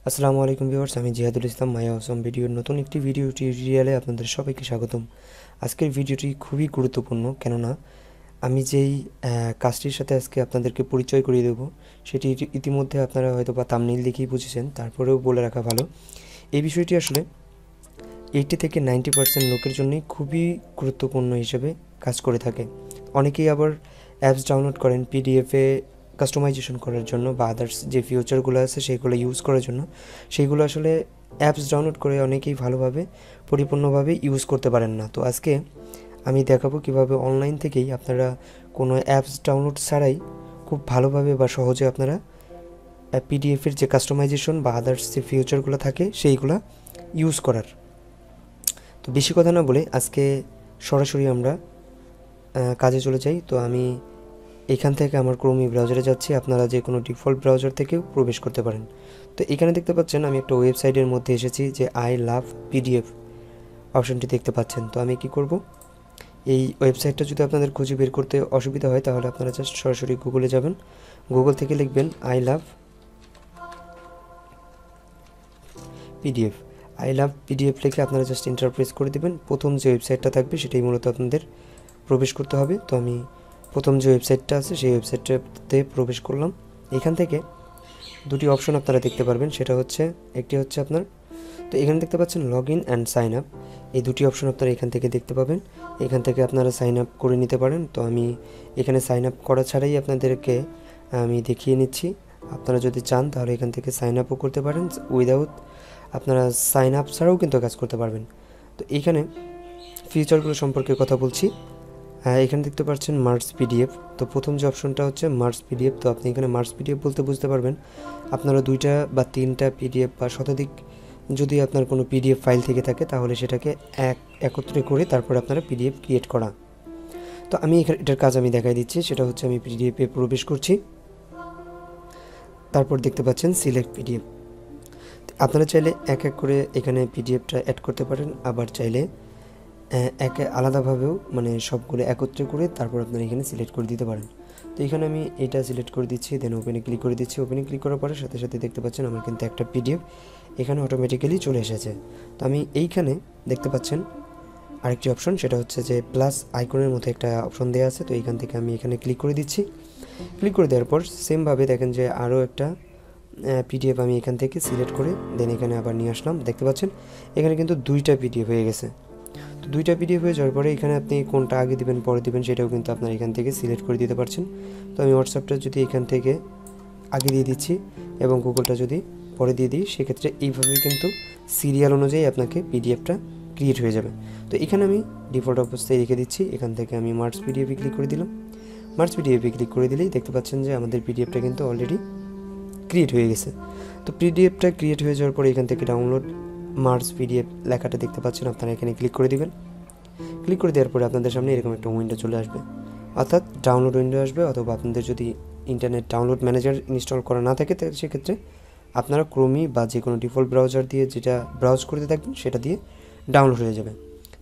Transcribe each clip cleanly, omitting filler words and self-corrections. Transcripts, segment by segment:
আসসালামু আলাইকুম ভিউয়ার্স, আমি জিহাদুল ইসলাম মায়া অসম ভিডিওর নতুন একটি ভিডিও টিউটোরিয়ালে আপনাদের সবাইকে স্বাগতম। আজকের ভিডিওটি খুবই গুরুত্বপূর্ণ, কেননা আমি যেই কাজটির সাথে আজকে আপনাদেরকে পরিচয় করিয়ে দেবো সেটি ইতিমধ্যে আপনারা হয়তো বা থাম্বনেইল দেখেই বুঝেছেন, তারপরেও বলে রাখা ভালো। এই বিষয়টি আসলে 80 থেকে 90% লোকের জন্যই খুবই গুরুত্বপূর্ণ হিসেবে কাজ করে থাকে। অনেকেই আবার অ্যাপস ডাউনলোড করেন পিডিএফে কাস্টমাইজেশন করার জন্য বা আদার্স যে ফিউচারগুলো আছে সেইগুলো ইউজ করার জন্য। সেইগুলো আসলে অ্যাপস ডাউনলোড করে অনেকেই ভালোভাবে পরিপূর্ণভাবে ইউজ করতে পারেন না। তো আজকে আমি দেখাবো কিভাবে অনলাইন থেকেই আপনারা কোনো অ্যাপস ডাউনলোড ছাড়াই খুব ভালোভাবে বা সহজে আপনারা পিডিএফের যে কাস্টমাইজেশন বা আদার্স যে ফিউচারগুলো থাকে সেইগুলো ইউজ করার। তো বেশি কথা না বলে আজকে সরাসরি আমরা কাজে চলে যাই। তো আমি এখান থেকে আমার ক্রোমি ব্রাউজারে যাচ্ছি, আপনারা যে কোনো ডিফল্ট ব্রাউজার থেকেও প্রবেশ করতে পারেন। তো এখানে দেখতে পাচ্ছেন আমি একটা ওয়েবসাইটের মধ্যে এসেছি, যে আই লাভ পিডিএফ অপশনটি দেখতে পাচ্ছেন। তো আমি কি করব, এই ওয়েবসাইটটা যদি আপনাদের খুঁজে বের করতে অসুবিধা হয় তাহলে আপনারা জাস্ট সরাসরি গুগলে যাবেন, গুগল থেকে লিখবেন I love PDF. I love PDF লিখে আপনারা জাস্ট এন্টার প্রেস করে দেবেন। প্রথম যে ওয়েবসাইটটা থাকবে সেটাই মূলত আপনাদের প্রবেশ করতে হবে। তো আমি প্রথম যে ওয়েবসাইটটা আছে সেই ওয়েবসাইটটাতে প্রবেশ করলাম। এখান থেকে দুটি অপশন আপনারা দেখতে পারবেন, সেটা হচ্ছে একটি হচ্ছে আপনার, তো এখানে দেখতে পাচ্ছেন log in and sign up, এই দুটি অপশন আপনারা এখান থেকে দেখতে পাবেন। এখান থেকে আপনারা সাইন আপ করে নিতে পারেন। তো আমি এখানে সাইন আপ করা ছাড়াই আপনাদেরকে আমি দেখিয়ে নিচ্ছি। আপনারা যদি চান তাহলে এখান থেকে সাইন আপও করতে পারেন, উইদাউট আপনারা সাইন আপ ছাড়াও কিন্তু কাজ করতে পারবেন। তো এইখানে ফিচারগুলো সম্পর্কে কথা বলছি। এখানে দেখতে পাচ্ছেন মার্জ পিডিএফ। তো প্রথম যে অপশনটা হচ্ছে মার্জ পিডিএফ। তো আপনি এখানে মার্জ পিডিএফ বলতে বুঝতে পারবেন আপনারা 2টা বা 3টা পিডিএফ বা শতাধিক যদি আপনার কোনো পিডিএফ ফাইল থেকে থাকে তাহলে সেটাকে একত্রে করে তারপর আপনারা পিডিএফ ক্রিয়েট করা। তো আমি এটার কাজ আমি দেখাই দিচ্ছি, সেটা হচ্ছে আমি পিডিএফে প্রবেশ করছি। তারপর দেখতে পাচ্ছেন সিলেক্ট পিডিএফ। আপনারা চাইলে এক এক করে এখানে পিডিএফটা অ্যাড করতে পারেন, আবার চাইলে একে আলাদাভাবেও মানে সবগুলো একত্রে করে তারপর আপনারা এখানে সিলেক্ট করে দিতে পারেন। তো এখানে আমি এটা সিলেক্ট করে দিচ্ছি, দেন ওপেনে ক্লিক করে দিচ্ছি। ওপেনে ক্লিক করার পরে সাথে সাথে দেখতে পাচ্ছেন আমার কিন্তু একটা পিডিএফ এখানে অটোমেটিক্যালি চলে এসেছে। তো আমি এইখানে দেখতে পাচ্ছেন আরেকটি অপশন, সেটা হচ্ছে যে প্লাস আইকনের মতো একটা অপশন দেওয়া আছে। তো এইখান থেকে আমি এখানে ক্লিক করে দিচ্ছি। ক্লিক করে দেওয়ার পর সেমভাবে দেখেন যে আরও একটা পিডিএফ আমি এখান থেকে সিলেক্ট করে দেন এখানে আবার নিয়ে আসলাম। দেখতে পাচ্ছেন এখানে কিন্তু 2টা পিডিএফ হয়ে গেছে। তো 2টা পিডিএফ হয়ে যাওয়ার পরে এখানে আপনি কোনটা আগে দিবেন পরে দিবেন সেটাও কিন্তু আপনার এখান থেকে সিলেক্ট করে দিতে পারছেন। তো আমি হোয়াটসঅ্যাপটা যদি এখান থেকে আগে দিয়ে দিচ্ছি এবং গুগলটা যদি পরে দিয়ে দিই, সেক্ষেত্রে এইভাবেই কিন্তু সিরিয়াল অনুযায়ী আপনাকে পিডিএফটা ক্রিয়েট হয়ে যাবে। তো এখানে আমি ডিফল্ট অবস্থায় রেখে দিচ্ছি। এখান থেকে আমি মার্চ পিডিএফে ক্লিক করে দিলাম। মার্চ পিডিএফে ক্লিক করে দিলেই দেখতে পাচ্ছেন যে আমাদের পিডিএফটা কিন্তু অলরেডি ক্রিয়েট হয়ে গেছে। তো পিডিএফটা ক্রিয়েট হয়ে যাওয়ার পরে এখান থেকে ডাউনলোড মার্জ পিডিএফ লেখাটা দেখতে পাচ্ছেন, আপনারা এখানে ক্লিক করে দিবেন। ক্লিক করে দেওয়ার পরে আপনাদের সামনে এরকম একটা উইন্ডো চলে আসবে, অর্থাৎ ডাউনলোড উইন্ডো আসবে। অথবা আপনাদের যদি ইন্টারনেট ডাউনলোড ম্যানেজার ইনস্টল করা না থাকে সেক্ষেত্রে আপনারা ক্রোমি বা যে কোনো ডিফল্ট ব্রাউজার দিয়ে যেটা ব্রাউজ করতে থাকবেন সেটা দিয়ে ডাউনলোড হয়ে যাবে।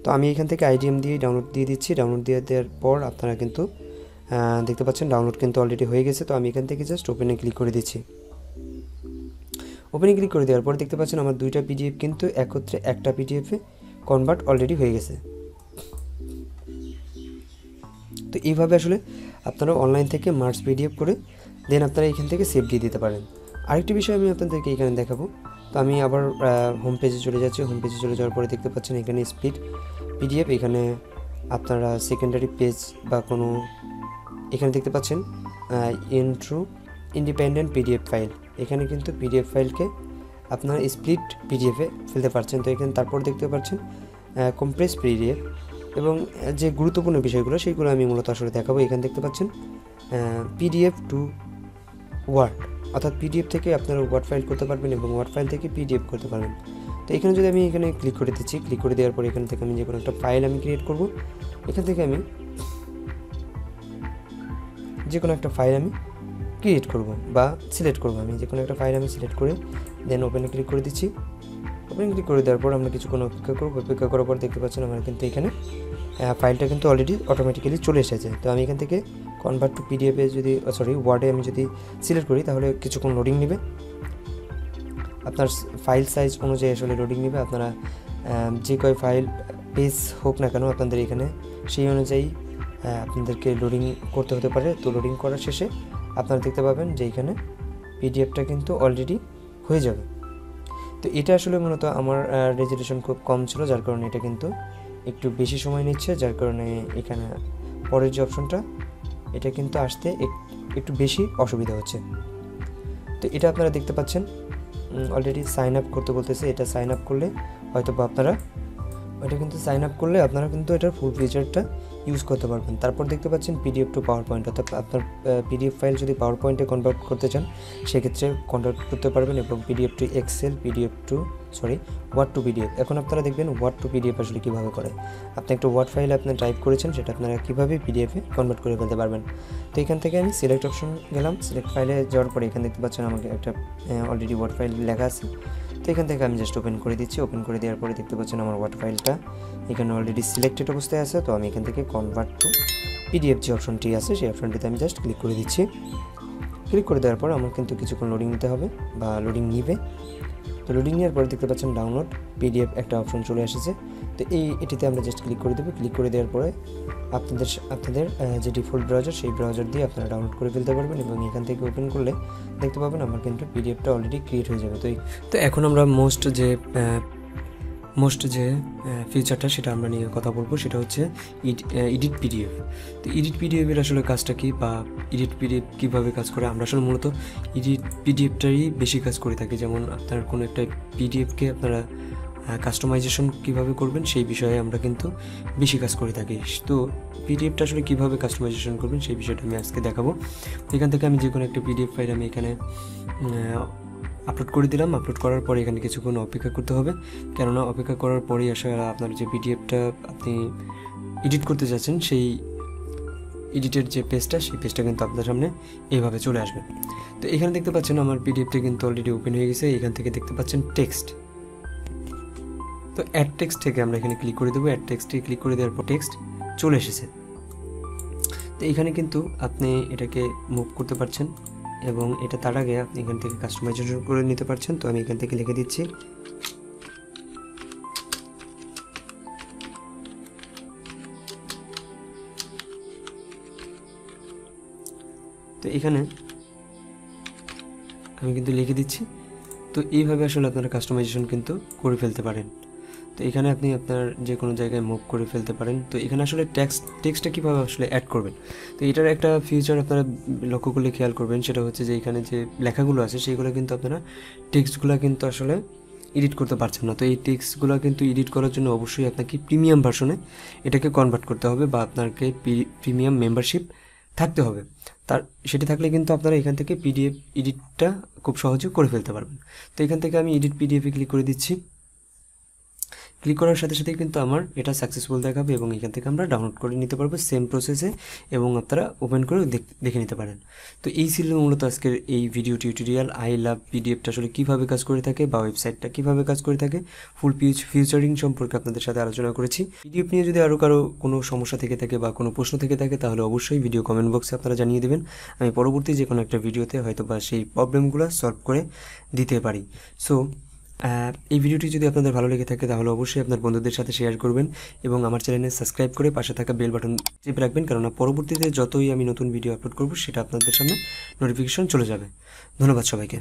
তো আমি এখান থেকে আইডিএম দিয়ে ডাউনলোড দিয়ে দিচ্ছি। ডাউনলোড দিয়ে দেওয়ার পর আপনারা কিন্তু দেখতে পাচ্ছেন ডাউনলোড কিন্তু অলরেডি হয়ে গেছে। তো আমি এখান থেকে জাস্ট ওপেনে ক্লিক করে দিচ্ছি। ওপেনে ক্লিক করে দেওয়ার পর দেখতে পাচ্ছেন আমার 2টা পিডিএফ কিন্তু একত্রে একটা পিডিএফে কনভার্ট অলরেডি হয়ে গেছে। তো এইভাবে আসলে আপনারা অনলাইন থেকে মার্জ পিডিএফ করে দেন আপনারা এখান থেকে সেভ দিয়ে দিতে পারেন। আরেকটি বিষয় আমি আপনাদেরকে এখানে দেখাবো। তো আমি আবার হোম পেজে চলে যাচ্ছি। হোম পেজে চলে যাওয়ার পরে দেখতে পাচ্ছেন এখানে স্প্লিট পিডিএফ। এখানে আপনারা সেকেন্ডারি পেজ বা কোনো এখানে দেখতে পাচ্ছেন ইন্ট্রো ইন্ডিপেন্ডেন্ট পিডিএফ ফাইল। এখানে কিন্তু পিডিএফ ফাইলকে আপনারা স্প্লিট পিডিএফে ফেলতে পারছেন। তো এখানে তারপর দেখতে পাচ্ছেন কম্প্রেস পিডিএফ এবং যে গুরুত্বপূর্ণ বিষয়গুলো সেইগুলো আমি মূলত আসলে দেখাবো। এখানে দেখতে পাচ্ছেন পিডিএফ টু ওয়ার্ড, অর্থাৎ পিডিএফ থেকে আপনারা ওয়ার্ড ফাইল করতে পারবেন এবং ওয়ার্ড ফাইল থেকে পিডিএফ করতে পারবেন। তো এখানে যদি আমি এখানে ক্লিক করে দিচ্ছি, ক্লিক করে দেওয়ার পর এখান থেকে আমি যে কোনো একটা ফাইল আমি ক্রিয়েট করব। এখান থেকে আমি যে কোনো একটা ফাইল আমি ক্রিয়েট করব বা সিলেক্ট করব। আমি যে কোনো একটা ফাইল আমি সিলেক্ট করে দেন ওপেনে ক্লিক করে দিচ্ছি। ওপেনে ক্লিক করে দেওয়ার পর আমরা কিছুক্ষণ অপেক্ষা করব। অপেক্ষা করার পর দেখতে পাচ্ছেন আমার কিন্তু এখানে ফাইলটা কিন্তু অলরেডি অটোমেটিক্যালি চলে এসেছে। তো আমি এখান থেকে কনভার্ট টু পিডিএফে যদি ওয়ার্ডে আমি যদি সিলেক্ট করি তাহলে কিছুক্ষণ লোডিং নেবে। আপনার ফাইল সাইজ অনুযায়ী আসলে লোডিং নেবে। আপনারা যে কয় ফাইল পেজ হোক না কেন আপনাদের এখানে সেই অনুযায়ী আপনাদেরকে লোডিং করতে হতে পারে। তো লোডিং করার শেষে আপনারা দেখতে পাবেন যে এখানে পিডিএফটা কিন্তু অলরেডি হয়ে যাবে। তো এটা আসলে মূলত আমার রেজুলেশন খুব কম ছিল, যার কারণে এটা কিন্তু একটু বেশি সময় নিচ্ছে, যার কারণে এখানে পরের যে অপশনটা এটা কিন্তু আসতে একটু বেশি অসুবিধা হচ্ছে। তো এটা আপনারা দেখতে পাচ্ছেন অলরেডি সাইন আপ করতে বলতেছে। এটা সাইন আপ করলে হয়তো বা আপনারা কিন্তু এটার ফুল ফিচারটা ইউজ করতে পারবেন। তারপর দেখতে পাচ্ছেন পিডিএফ টু পাওয়ার পয়েন্ট, অর্থাৎ আপনার পিডিএফ ফাইল যদি পাওয়ার পয়েন্টে কনভার্ট করতে চান সেক্ষেত্রে কনভার্ট করতে পারবেন, এবং PDF to Excel, word to PDF. এখন আপনারা দেখবেন ওয়ার্ড টু পিডিএফ আসলে কীভাবে করে। আপনি একটা ওয়ার্ড ফাইল আপনি টাইপ করেছেন, সেটা আপনারা কীভাবে পিডিএফে কনভার্ট করে ফেলতে পারবেন। তো এখান থেকে আমি সিলেক্ট অপশন গেলাম, সিলেক্ট ফাইলে যাওয়ার পরে এখানে দেখতে পাচ্ছেন আমাকে একটা অলরেডি ওয়ার্ড ফাইল লেখা আছে। তো এখান থেকে আমি জাস্ট ওপেন করে দিচ্ছি। ওপেন করে দেওয়ার পরে দেখতে পাচ্ছেন আমার ওয়ার্ড ফাইলটা এখানে অলরেডি সিলেক্টেড অবস্থায় আছে। তো আমি এখান থেকে কনভার্ট টু পিডিএফ যে অপশনটি আছে সেই অপশনটিতে আমি জাস্ট ক্লিক করে দিচ্ছি। ক্লিক করে দেওয়ার পর আমার কিন্তু কিছুক্ষণ লোডিং নিতে হবে বা লোডিং নিবে। তো লোডিং নেওয়ার পরে দেখতে পাচ্ছেন ডাউনলোড পিডিএফ একটা অপশন চলে এসেছে। তো এটিতে আমরা জাস্ট ক্লিক করে দেবো। ক্লিক করে দেওয়ার পরে আপনাদের যে ডিফল্ট ব্রাউজার সেই ব্রাউজার দিয়ে আপনারা ডাউনলোড করে ফেলতে পারবেন, এবং এখান থেকে ওপেন করলে দেখতে পাবেন আমার কিন্তু পিডিএফটা অলরেডি ক্রিয়েট হয়ে যাবে। তো এখন আমরা মোস্ট যে ফিচারটা সেটা আমরা নিয়ে কথা বলবো, সেটা হচ্ছে এডিট পিডিএফ। তো এডিট পিডিএফের আসলে কাজটা কি, বা এডিট পিডিএফ কীভাবে কাজ করে। আমরা আসলে মূলত এডিট পিডিএফটারই বেশি কাজ করে থাকি। যেমন আপনার কোনো একটা পিডিএফকে আপনারা কাস্টমাইজেশন কীভাবে করবেন সেই বিষয়ে আমরা কিন্তু বেশি কাজ করে থাকি। তো পিডিএফটা আসলে কীভাবে কাস্টমাইজেশন করবেন সেই বিষয়টা আমি আজকে দেখাবো। এখান থেকে আমি যে কোনো একটা পিডিএফ ফাইল আমি এখানে আপলোড করে দিলাম। আপলোড করার পরে এখানে কিছুক্ষণ অপেক্ষা করতে হবে, কেননা অপেক্ষা করার পরেই আসলে আপনার যে পিডিএফটা আপনি এডিট করতে যাচ্ছেন সেই এডিটের যে পেজটা সেই পেজটা কিন্তু আপনার সামনে এইভাবে চলে আসবে। তো এখানে দেখতে পাচ্ছেন আমার পিডিএফটা কিন্তু অলরেডি ওপেন হয়ে গেছে। এখান থেকে দেখতে পাচ্ছেন টেক্সট। তো অ্যাড টেক্সট থেকে আমরা এখানে ক্লিক করে দেবো। অ্যাড টেক্সটে ক্লিক করে দেওয়ার পর টেক্সট চলে এসেছে। তো এখানে কিন্তু আপনি এটাকে মুভ করতে পারছেন, এবং এটা তার আগে আপনি এখান থেকে কাস্টমাইজেশন করে নিতে পারছেন। তো আমি এখান থেকে লিখে দিচ্ছি তো এখানে আমি কিন্তু লিখে দিচ্ছি। তো এইভাবে আসলে আপনারা কাস্টমাইজেশন কিন্তু করে ফেলতে পারেন। তো এখানে আপনি আপনার যে কোনো জায়গায় মুভ করে ফেলতে পারেন। তো এখানে আসলে টেক্সটটা কীভাবে আসলে অ্যাড করবেন, তো এটার একটা ফিচার আপনারা লক্ষ্য করলে খেয়াল করবেন, সেটা হচ্ছে যে এখানে যে লেখাগুলো আছে সেইগুলো কিন্তু আপনারা টেক্সটগুলো কিন্তু আসলে এডিট করতে পারছেন না। তো এই টেক্সটগুলো কিন্তু এডিট করার জন্য অবশ্যই আপনাকে প্রিমিয়াম ভার্সনে এটাকে কনভার্ট করতে হবে, বা আপনাকে প্রিমিয়াম মেম্বারশিপ থাকতে হবে। সেটি থাকলে কিন্তু আপনারা এখান থেকে পিডিএফ এডিটটা খুব সহজে করে ফেলতে পারবেন। তো এখান থেকে আমি এডিট পিডিএফে ক্লিক করে দিচ্ছি। ক্লিক করার সাথে সাথে কিন্তু আমার এটা সাকসেসফুল দেখাবে, এবং এখান থেকে আমরা ডাউনলোড করে নিতে পারবো সেম প্রসেসে, এবং আপনারা ওপেন করে দেখে নিতে পারেন। তো এই ছিল মূলত আজকের এই ভিডিও টিউটোরিয়াল। আই লাভ পিডিএফটা আসলে কীভাবে কাজ করে থাকে, বা ওয়েবসাইটটা কীভাবে কাজ করে থাকে, ফুল ফিচারিং সম্পর্কে আপনাদের সাথে আলোচনা করেছি। পিডিএফ নিয়ে যদি আরও কারো কোনো সমস্যা থেকে থাকে বা কোনো প্রশ্ন থেকে থাকে তাহলে অবশ্যই ভিডিও কমেন্ট বক্সে আপনারা জানিয়ে দেবেন। আমি পরবর্তী যে কোনো একটা ভিডিওতে হয়তো বা সেই প্রবলেমগুলো সলভ করে দিতে পারি। সো এই ভিডিওটি যদি আপনাদের ভালো লেগে থাকে তাহলে অবশ্যই আপনার বন্ধুদের সাথে শেয়ার করবেন, এবং আমার চ্যানেলে সাবস্ক্রাইব করে পাশে থাকা বেল বাটন চেপে রাখবেন, কেননা পরবর্তীতে যতই আমি নতুন ভিডিও আপলোড করব সেটা আপনাদের সামনে নোটিফিকেশন চলে যাবে। ধন্যবাদ সবাইকে।